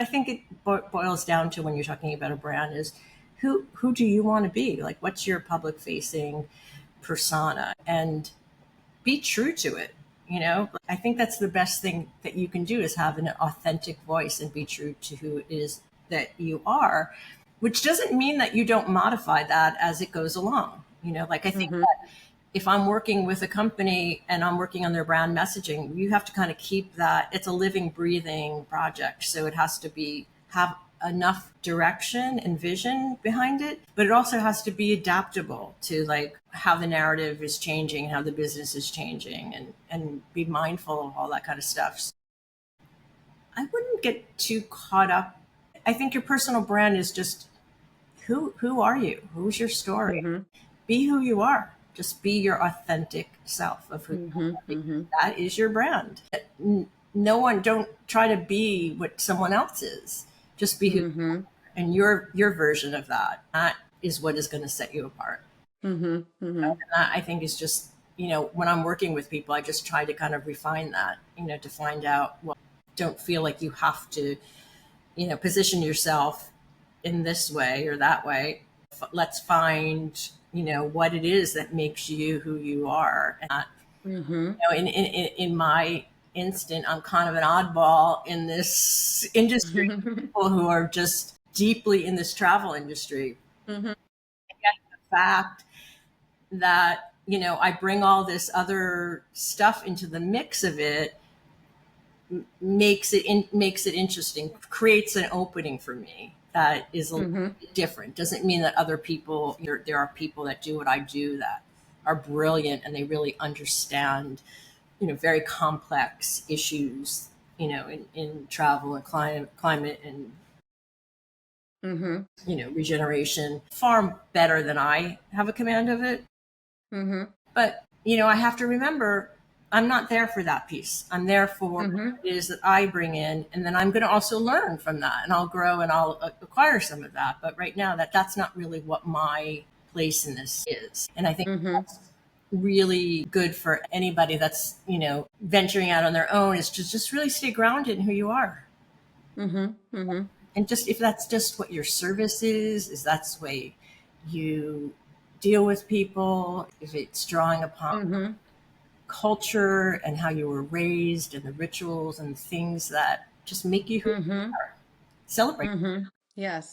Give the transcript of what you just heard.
I think it boils down to, when you're talking about a brand, is who do you want to be? Like, what's your public facing persona? And be true to it. I think that's the best thing that you can do, is have an authentic voice and be true to who it is that you are, which doesn't mean that you don't modify that as it goes along. I think that if I'm working with a company and I'm working on their brand messaging, you have to kind of keep that. It's a living, breathing project. So it has to have enough direction and vision behind it, but it also has to be adaptable to like how the narrative is changing, how the business is changing, and be mindful of all that kind of stuff. So I wouldn't get too caught up. I think your personal brand is just who are you? Who's your story? Be who you are. Just be your authentic self of who you are. That is your brand. Don't try to be what someone else is. Just be who you are, and your version of that. That is what is going to set you apart. And that, I think, is just, when I'm working with people, I just try to kind of refine that, to find out, well, don't feel like you have to, position yourself in this way or that way. Let's find, what it is that makes you who you are. And in my instant, I'm kind of an oddball in this industry. People who are just deeply in this travel industry. The fact that, I bring all this other stuff into the mix of it makes it interesting, creates an opening for me that is a little bit different. Doesn't mean that other people, there are people that do what I do that are brilliant and they really understand, very complex issues, in travel and climate and, regeneration, far better than I have a command of it. But, I have to remember, I'm not there for that piece. I'm there for what it is that I bring in. And then I'm going to also learn from that, and I'll grow and I'll acquire some of that. But right now that's not really what my place in this is. And I think that's really good for anybody that's, venturing out on their own, is to just really stay grounded in who you are. And just, if that's just what your service is that's the way you deal with people, if it's drawing upon culture and how you were raised and the rituals and things that just make you who you are. Celebrate. Yes.